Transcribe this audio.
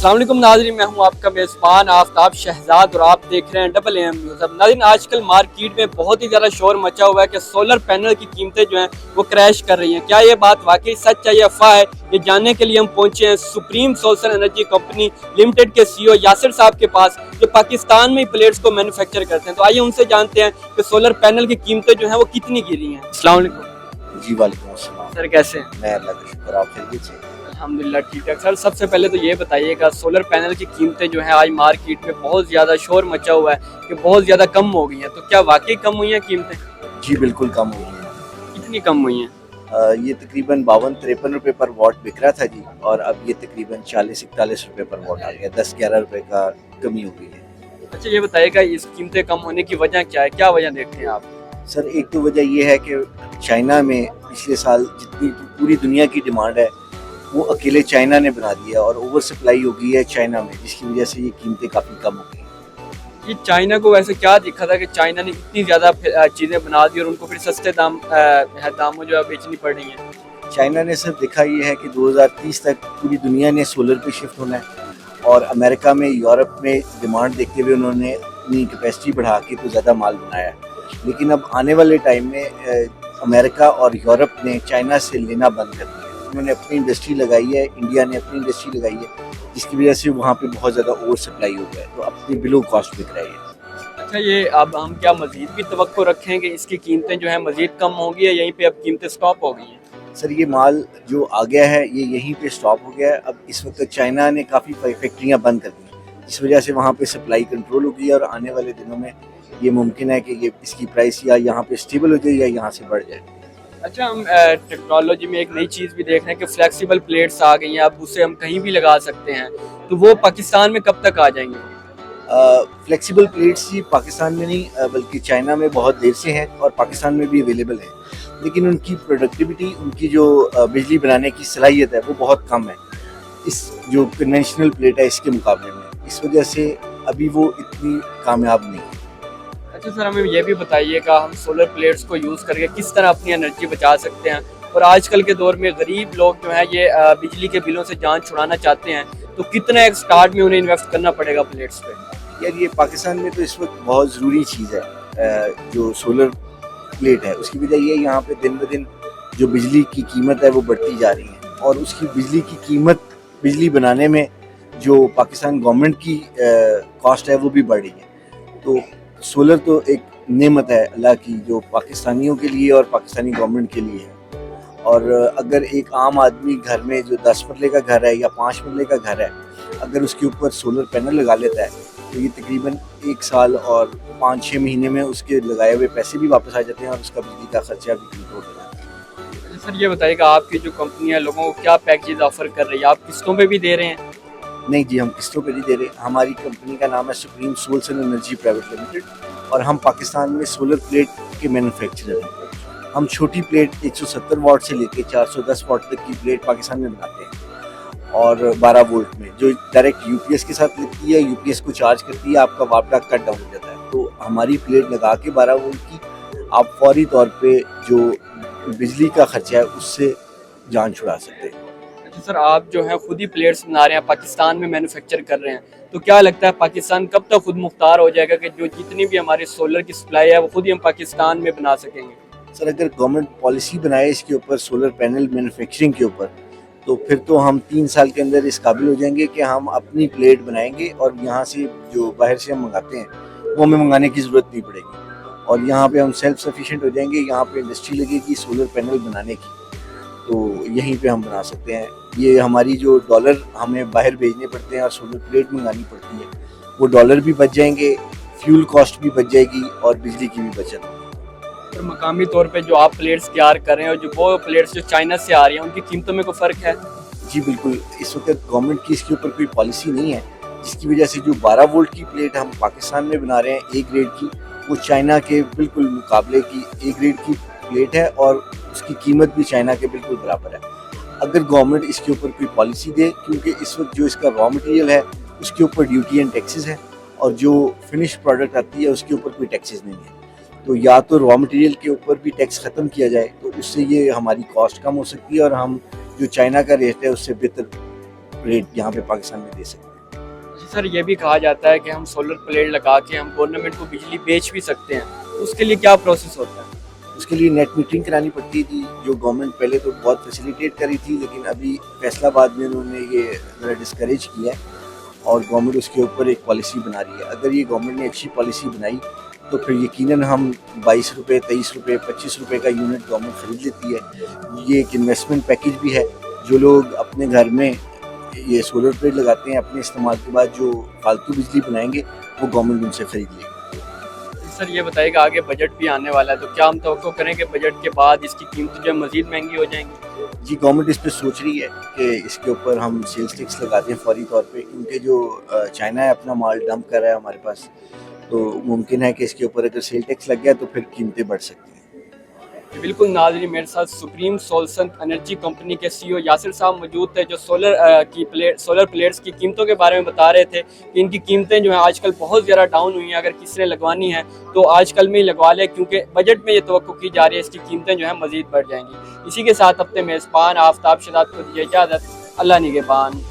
अस्सलाम वालेकुम नाज़रीन, मैं हूं आपका मेज़बान आफ्ताब शहजाद और आप देख रहे हैं डबल एम न्यूज़। अब नाज़रीन, आजकल मार्केट में बहुत ही ज़्यादा शोर मचा हुआ है कि सोलर पैनल की कीमतें जो हैं वो क्रैश कर रही हैं। क्या ये बात वाकई सच है या अफवाह है, ये जानने के लिए हम पहुंचे हैं supreme solar energy company limited के सीईओ यासिर साहब के पास, जो पाकिस्तान में प्लेट्स को मैन्युफैक्चर करते हैं। तो आइए उनसे जानते हैं कि सोलर पैनल की कीमतें जो है वो कितनी गिरी हैं। अस्सलाम वालेकुम। जी वालेकुम अस्सलाम। सर कैसे हैं? मैं अल्लाह का शुक्र, आप खैरियत से? अल्हम्दुलिल्लाह ठीक है। सर सबसे पहले तो ये बताइएगा, सोलर पैनल की कीमतें जो हैं आज मार्केट में बहुत ज़्यादा शोर मचा हुआ है कि बहुत ज़्यादा कम हो गई हैं, तो क्या वाकई कम हुई हैं कीमतें? जी बिल्कुल कम हुई है। कितनी कम हुई हैं? ये तकरीबन 52-53 रुपये पर वॉट बिक रहा था जी, और अब ये तकरीबन 40-41 रुपये पर वॉट आ गया। 10-11 रुपये का कमी हो गई है। अच्छा ये बताइएगा, इस कीमतें कम होने की वजह क्या है, क्या वजह देखते हैं आप? सर एक तो वजह ये है कि चाइना में पिछले साल जितनी पूरी दुनिया की डिमांड है वो अकेले चाइना ने बना दिया और ओवर सप्लाई हो गई है चाइना में, जिसकी वजह से ये कीमतें काफ़ी कम हो गई। ये चाइना को वैसे क्या दिखा था कि चाइना ने इतनी ज़्यादा चीज़ें बना दी और उनको फिर सस्ते दामों जो है बेचनी पड़ रही हैं? चाइना ने सिर्फ देखा ये है कि 2030 तक पूरी दुनिया ने सोलर पे शिफ्ट होना है, और अमेरिका में, यूरोप में डिमांड देखते हुए उन्होंने अपनी कैपेसिटी बढ़ा के तो ज़्यादा माल बनाया है। लेकिन अब आने वाले टाइम में अमेरिका और यूरोप ने चाइना से लेना बंद कर दिया। उन्होंने अपनी इंडस्ट्री लगाई है, इंडिया ने अपनी इंडस्ट्री लगाई है, जिसकी वजह से वहाँ पे बहुत ज़्यादा ओवर सप्लाई हो गया है, तो अपनी बिलो कॉस्ट बिक रही है। अच्छा ये अब हम क्या मज़ीद भी तवक्को रखें कि इसकी कीमतें जो है मज़ीद कम होंगी या यहीं पे अब कीमतें स्टॉप हो गई हैं? सर ये माल जो आ गया है ये यहीं पे स्टॉप हो गया है। अब इस वक्त चाइना ने काफ़ी फैक्ट्रियाँ बंद कर दी, इस वजह से वहाँ पे सप्लाई कंट्रोल हो गई है, और आने वाले दिनों में ये मुमकिन है कि ये इसकी प्राइस या यहाँ पे स्टेबल हो जाए या यहाँ से बढ़ जाए। अच्छा हम टेक्नोलॉजी में एक नई चीज़ भी देख रहे हैं कि फ्लेक्सिबल प्लेट्स आ गई हैं, अब उसे हम कहीं भी लगा सकते हैं, तो वो पाकिस्तान में कब तक आ जाएंगे? फ्लेक्सिबल प्लेट्स ही पाकिस्तान में नहीं बल्कि चाइना में बहुत देर से हैं और पाकिस्तान में भी अवेलेबल है, लेकिन उनकी प्रोडक्टिविटी, उनकी जो बिजली बनाने की सलाहियत है वो बहुत कम है इस जो कन्वेंशनल प्लेट है इसके मुकाबले में। इस वजह से अभी वो इतनी कामयाब नहीं है। अच्छा सर हमें ये भी बताइएगा, हम सोलर प्लेट्स को यूज़ करके किस तरह अपनी एनर्जी बचा सकते हैं, और आजकल के दौर में गरीब लोग जो है ये बिजली के बिलों से जान छुड़ाना चाहते हैं, तो कितना एक स्टार्ट में उन्हें इन्वेस्ट करना पड़ेगा प्लेट्स पे? यार ये पाकिस्तान में तो इस वक्त बहुत ज़रूरी चीज़ है जो सोलर प्लेट है। उसकी वजह ये यहाँ पे दिन ब दिन जो बिजली की कीमत है वो बढ़ती जा रही है, और उसकी बिजली की कीमत, बिजली बनाने में जो पाकिस्तान गवर्नमेंट की कॉस्ट है वो भी बढ़ रही है। तो सोलर तो एक नेमत है अल्लाह की, जो पाकिस्तानियों के लिए और पाकिस्तानी गवर्नमेंट के लिए है। और अगर एक आम आदमी घर में जो 10 मरले का घर है या 5 मरले का घर है, अगर उसके ऊपर सोलर पैनल लगा लेता है तो ये तकरीबन 1 साल और 5-6 महीने में उसके लगाए हुए पैसे भी वापस आ जाते हैं और उसका बिजली का खर्चा भी कंट्रोल हो जाता है। सर ये बताइएगा, आपकी जो कंपनी है लोगों को क्या पैकेज ऑफर कर रही है, आप किस्तों पे भी दे रहे हैं? नहीं जी, हम किस्तों पे नहीं दे रहे। हमारी कंपनी का नाम है supreme solar energy private limited, और हम पाकिस्तान में सोलर प्लेट के मैन्युफैक्चरर हैं। हम छोटी प्लेट 170 वाट से लेके 410 वाट तक की प्लेट पाकिस्तान में बनाते हैं, और 12 वोल्ट में जो डायरेक्ट यूपीएस के साथ लगती है, यूपीएस को चार्ज करती है, आपका वापडा कट डाउन हो जाता है। तो हमारी प्लेट लगा के 12 वोल्ट की आप फौरी तौर पे जो बिजली का खर्चा है उससे जान छुड़ा सकते हैं। अच्छा सर आप जो है खुद ही प्लेट्स बना रहे हैं, पाकिस्तान में मैन्युफैक्चर कर रहे हैं, तो क्या लगता है पाकिस्तान कब तक खुद मुख्तार हो जाएगा कि जो जितनी भी हमारी सोलर की सप्लाई है वो खुद ही हम पाकिस्तान में बना सकेंगे? सर अगर गवर्नमेंट पॉलिसी बनाए इसके ऊपर, सोलर पैनल मैन्युफैक्चरिंग के ऊपर, तो फिर तो हम 3 साल के अंदर इस काबिल हो जाएंगे कि हम अपनी प्लेट बनाएंगे, और यहाँ से जो बाहर से हम मंगाते हैं वो हमें मंगाने की ज़रूरत नहीं पड़ेगी, और यहाँ पे हम सेल्फ सफिशिएंट हो जाएंगे। यहाँ पे इंडस्ट्री लगेगी सोलर पैनल बनाने की, तो यहीं पे हम बना सकते हैं। ये हमारी जो डॉलर हमें बाहर भेजने पड़ते हैं और सोलर प्लेट मंगानी पड़ती है, वो डॉलर भी बच जाएंगे, फ्यूल कॉस्ट भी बच जाएगी, और बिजली की भी बचत होगी। और मकामी तौर पे जो आप प्लेट्स तैयार कर रहे हैं और जो वो प्लेट्स जो चाइना से आ रही हैं उनकी कीमतों में कोई फ़र्क है? जी बिल्कुल, इस वक्त गवर्नमेंट की इसके ऊपर कोई पॉलिसी नहीं है, जिसकी वजह से जो 12 वोल्ट की प्लेट हम पाकिस्तान में बना रहे हैं ए ग्रेड की, वो चाइना के बिल्कुल मुकाबले की ए ग्रेड की प्लेट है, और उसकी कीमत भी चाइना के बिल्कुल बराबर है। अगर गवर्नमेंट इसके ऊपर कोई पॉलिसी दे, क्योंकि इस वक्त जो इसका रॉ मटेरियल है उसके ऊपर ड्यूटी एंड टैक्सेस है, और जो फिनिश प्रोडक्ट आती है उसके ऊपर कोई टैक्सेस नहीं है, तो या तो रॉ मटेरियल के ऊपर भी टैक्स ख़त्म किया जाए तो उससे ये हमारी कॉस्ट कम हो सकती है, और हम जो चाइना का रेट है उससे बेहतर रेट यहाँ पे पाकिस्तान में दे सकते हैं। सर ये भी कहा जाता है कि हम सोलर प्लेट लगा के हम गवर्नमेंट को बिजली बेच भी सकते हैं, उसके लिए क्या प्रोसेस होता है? उसके लिए नेट मीटरिंग करानी पड़ती थी, जो गवर्नमेंट पहले तो बहुत फैसिलिटेट करी थी, लेकिन अभी फैसलाबाद में उन्होंने ये ज़रा डिस्करेज किया है और गवर्नमेंट उसके ऊपर एक पॉलिसी बना रही है। अगर ये गवर्नमेंट ने अच्छी पॉलिसी बनाई तो फिर यकीनन हम 22 रुपये, 23 रुपये, 25 रुपये का यूनिट गवर्नमेंट खरीद लेती है। ये एक इन्वेस्टमेंट पैकेज भी है। जो लोग अपने घर में ये सोलर प्लेट लगाते हैं, अपने इस्तेमाल के बाद जो फालतू बिजली बनाएंगे वो गवर्नमेंट उनसे खरीद लेगी। सर ये बताइएगा आगे बजट भी आने वाला है, तो क्या हम तवक्को करें कि बजट के बाद इसकी कीमत जो है मज़ीद महंगी हो जाएंगी? जी, गवर्नमेंट इस पे सोच रही है कि इसके ऊपर हम सेल्स टैक्स लगाते हैं फौरी तौर पे, क्योंकि जो चाइना है अपना माल डंप कर रहा है हमारे पास, तो मुमकिन है कि इसके ऊपर अगर सेल टैक्स लग गया तो फिर कीमतें बढ़ सकती हैं। बिल्कुल नाज़रीन, मेरे साथ सुप्रीम सोलसन एनर्जी कंपनी के सीईओ यासिर साहब मौजूद थे, जो सोलर प्लेट्स की कीमतों के बारे में बता रहे थे कि इनकी कीमतें जो हैं आजकल बहुत ज़्यादा डाउन हुई हैं। अगर किसी ने लगवानी है तो आजकल में ही लगवा ले, क्योंकि बजट में ये तवक्को की जा रही है इसकी कीमतें जो हैं मज़ीद बढ़ जाएंगी। इसी के साथ अपने मेज़बान आफ्ताब शहजाद को दीजिए इजाज़त। अल्लाह निगहबान।